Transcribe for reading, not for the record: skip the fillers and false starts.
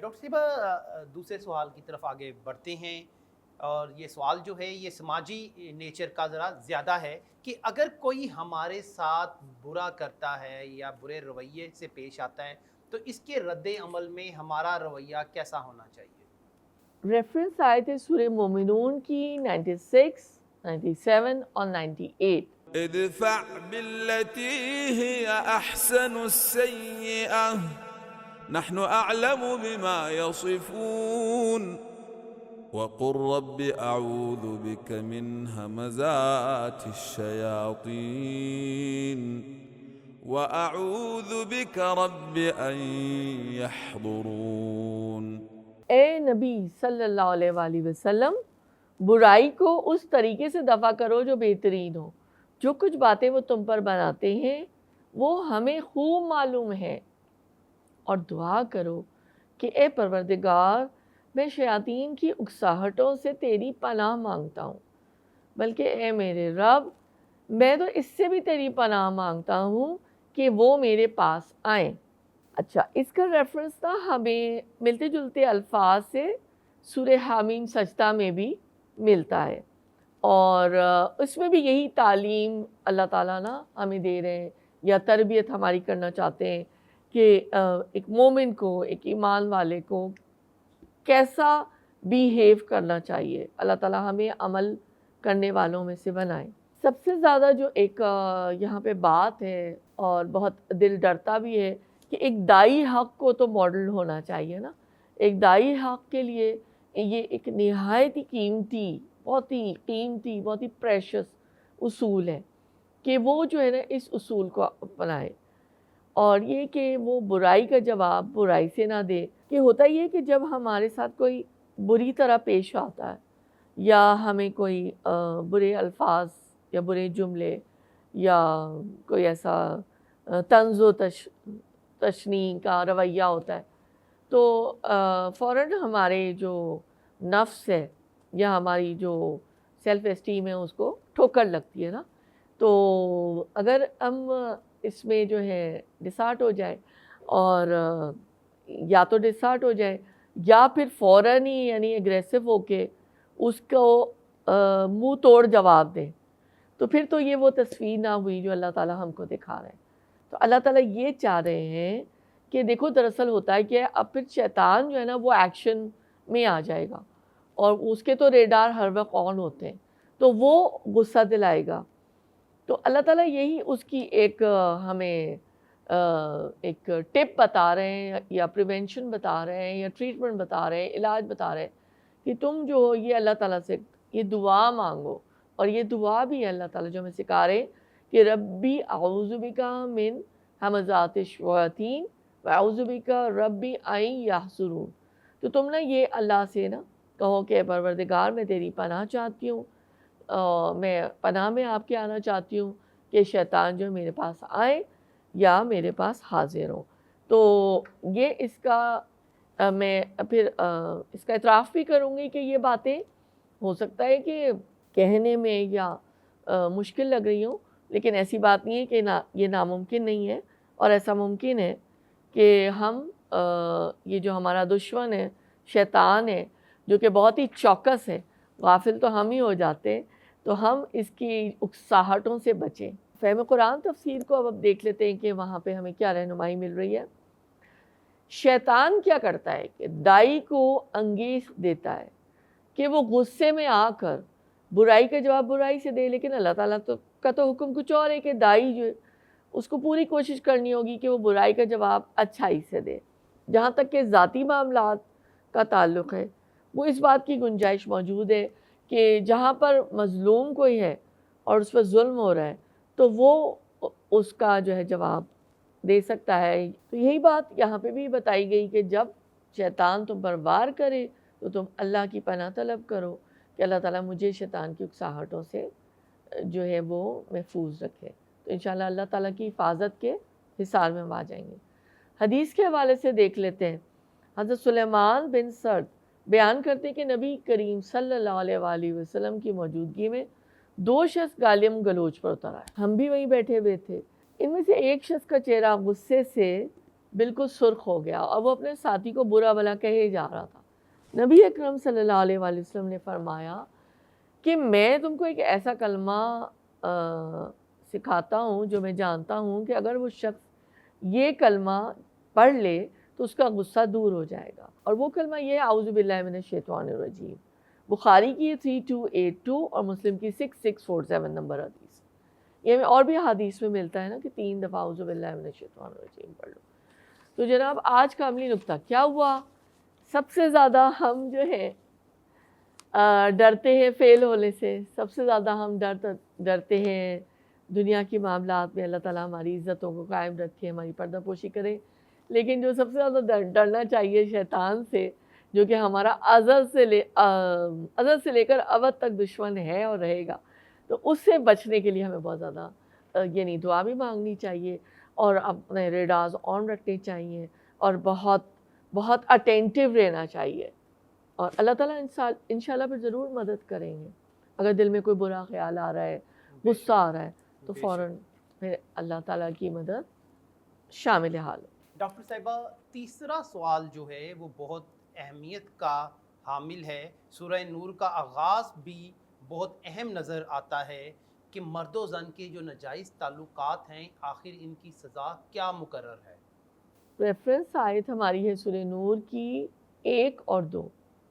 Doctor صاحبہ دوسرے سوال کی طرف آگے بڑھتے ہیں، اور یہ سوال جو ہے یہ سماجی نیچر کا ذرا زیادہ ہے کہ اگر کوئی ہمارے ساتھ برا کرتا ہے یا برے رویے سے پیش آتا ہے تو اس کے رد عمل میں ہمارا رویہ کیسا ہونا چاہیے؟ ریفرنس آئے تھے سورہ مومنون کی 96، 97 اور 98۔ ادفع بالتي هي أحسن السيئة نحن أعلم بما يصفون وقل رب أعوذ بك من همزات الشياطين وأعوذ بك رب أن يحضرون۔ اے نبی صلی اللہ علیہ وآلہ وسلم، برائی کو اس طریقے سے دفع کرو جو بہترین ہو۔ جو کچھ باتیں وہ تم پر بناتے ہیں وہ ہمیں خوب معلوم ہے، اور دعا کرو کہ اے پروردگار میں شیاطین کی اکساہٹوں سے تیری پناہ مانگتا ہوں، بلکہ اے میرے رب میں تو اس سے بھی تیری پناہ مانگتا ہوں کہ وہ میرے پاس آئیں۔ اچھا، اس کا ریفرنس تھا ہمیں ملتے جلتے الفاظ سے سورہ حامیم سجدہ میں بھی ملتا ہے، اور اس میں بھی یہی تعلیم اللہ تعالیٰ نا ہمیں دے رہے ہیں یا تربیت ہماری کرنا چاہتے ہیں کہ ایک مومن کو، ایک ایمان والے کو کیسا بیہیو کرنا چاہیے۔ اللہ تعالیٰ ہمیں عمل کرنے والوں میں سے بنائے۔ سب سے زیادہ جو ایک یہاں پہ بات ہے اور بہت دل ڈرتا بھی ہے کہ ایک دائی حق کو تو ماڈل ہونا چاہیے نا۔ ایک دائی حق کے لیے یہ ایک نہایت ہی قیمتی، بہت ہی قیمتی، بہت ہی پریشس اصول ہے کہ وہ جو ہے نا اس اصول کو اپنائے، اور یہ کہ وہ برائی کا جواب برائی سے نہ دے۔ کہ ہوتا یہ کہ جب ہمارے ساتھ کوئی بری طرح پیش آتا ہے یا ہمیں کوئی برے الفاظ یا برے جملے یا کوئی ایسا طنز و تشنیع کا رویہ ہوتا ہے تو فوراً ہمارے جو نفس ہے یا ہماری جو سیلف اسٹیم ہے اس کو ٹھوکر لگتی ہے نا۔ تو اگر ہم اس میں جو ہے ڈسارٹ ہو جائے، اور یا تو ڈسارٹ ہو جائے یا پھر فوراً ہی یعنی اگریسو ہو کے اس کو منہ توڑ جواب دیں، تو پھر تو یہ وہ تصویر نہ ہوئی جو اللہ تعالیٰ ہم کو دکھا رہے ہیں۔ تو اللہ تعالیٰ یہ چاہ رہے ہیں کہ دیکھو دراصل ہوتا ہے کہ اب پھر شیطان جو ہے نا وہ ایکشن میں آ جائے گا، اور اس کے تو ریڈار ہر وقت آن ہوتے ہیں، تو وہ غصہ دلائے گا۔ تو اللہ تعالیٰ یہی اس کی ایک ہمیں ایک ٹپ بتا رہے ہیں یا پریونشن بتا رہے ہیں یا ٹریٹمنٹ بتا رہے ہیں، علاج بتا رہے ہیں کہ تم جو ہو یہ اللہ تعالیٰ سے یہ دعا مانگو، اور یہ دعا بھی ہے اللہ تعالیٰ جو ہمیں سکھا رہے ہیں کہ ربی اعوذ بک من ہمزات الشیاطین واعوذ بک ربی ان یحضرون۔ تو تم نا یہ اللہ سے نا کہو کہ پروردگار میں تیری پناہ چاہتی ہوں، میں پناہ میں آپ کے آنا چاہتی ہوں کہ شیطان جو میرے پاس آئے یا میرے پاس حاضر ہوں۔ تو یہ اس کا میں پھر اس کا اعتراف بھی کروں گی کہ یہ باتیں ہو سکتا ہے کہ کہنے میں یا مشکل لگ رہی ہوں، لیکن ایسی بات نہیں ہے کہ یہ ناممکن نہیں ہے، اور ایسا ممکن ہے کہ ہم یہ جو ہمارا دشمن ہے شیطان ہے جو کہ بہت ہی چوکس ہے، غافل تو ہم ہی ہو جاتے ہیں، تو ہم اس کی اکساہٹوں سے بچیں۔ فہم قرآن تفسیر کو اب دیکھ لیتے ہیں کہ وہاں پہ ہمیں کیا رہنمائی مل رہی ہے۔ شیطان کیا کرتا ہے کہ دائی کو انگیز دیتا ہے کہ وہ غصے میں آ کر برائی کا جواب برائی سے دے، لیکن اللہ تعالیٰ کا تو حکم کچھ اور ہے کہ دائی جو ہے اس کو پوری کوشش کرنی ہوگی کہ وہ برائی کا جواب اچھائی سے دے۔ جہاں تک کہ ذاتی معاملات کا تعلق ہے وہ اس بات کی گنجائش موجود ہے کہ جہاں پر مظلوم کوئی ہے اور اس پر ظلم ہو رہا ہے تو وہ اس کا جو ہے جواب دے سکتا ہے۔ تو یہی بات یہاں پہ بھی بتائی گئی کہ جب شیطان تم پر وار کرے تو تم اللہ کی پناہ طلب کرو کہ اللہ تعالیٰ مجھے شیطان کی اکساہٹوں سے جو ہے وہ محفوظ رکھے۔ تو انشاءاللہ اللہ تعالیٰ کی حفاظت کے حصار میں ہم آ جائیں گے۔ حدیث کے حوالے سے دیکھ لیتے ہیں۔ حضرت سلیمان بن سرد بیان کرتے ہیں کہ نبی کریم صلی اللہ علیہ وآلہ وسلم کی موجودگی میں 2 شخص گالم گلوچ پر اتر آئے۔ ہم بھی وہیں بیٹھے ہوئے تھے۔ ان میں سے ایک شخص کا چہرہ غصے سے بالکل سرخ ہو گیا اور وہ اپنے ساتھی کو برا بھلا کہے جا رہا تھا. نبی اکرم صلی اللہ علیہ وآلہ وسلم نے فرمایا کہ میں تم کو ایک ایسا کلمہ سکھاتا ہوں جو میں جانتا ہوں کہ اگر وہ شخص یہ کلمہ پڑھ لے تو اس کا غصہ دور ہو جائے گا. اور وہ کلمہ یہ ہے اعوذ باللہ من الشیطان الرجیم. بخاری کی 3282 اور مسلم کی 6647 نمبر حدیث. یہ ہمیں اور بھی حدیث میں ملتا ہے نا کہ 3 دفعہ اعوذ باللہ من الشیطان الرجیم پڑھ لو. تو جناب آج کا عملی نکتہ کیا ہوا؟ سب سے زیادہ ہم جو ہے ڈرتے ہیں فیل ہونے سے، سب سے زیادہ ہم ڈرتے ہیں دنیا کی معاملات میں. اللہ تعالیٰ ہماری عزتوں کو قائم رکھے، ہماری پردہ پوشی کرے. لیکن جو سب سے زیادہ ڈرنا چاہیے شیطان سے، جو کہ ہمارا ازل سے لے کر ابد تک دشمن ہے اور رہے گا، تو اس سے بچنے کے لیے ہمیں بہت زیادہ یعنی دعا بھی مانگنی چاہیے اور اپنے ریڈارز آن رکھنے چاہیے اور بہت بہت اٹینٹیو رہنا چاہیے. اور اللہ تعالیٰ انشاءاللہ پھر ضرور مدد کریں گے. اگر دل میں کوئی برا خیال آ رہا ہے، غصہ آ رہا ہے، تو فوراً پھر اللہ تعالیٰ کی مدد شامل حال ہو. ڈاکٹر صاحبہ، تیسرا سوال جو ہے وہ بہت اہمیت کا حامل ہے. سورہ نور کا آغاز بھی بہت اہم نظر آتا ہے کہ مرد و زن کے جو ناجائز تعلقات ہیں آخر ان کی سزا کیا مقرر ہے؟ ریفرنس آیت ہماری ہے سورہ نور کی 1 اور 2.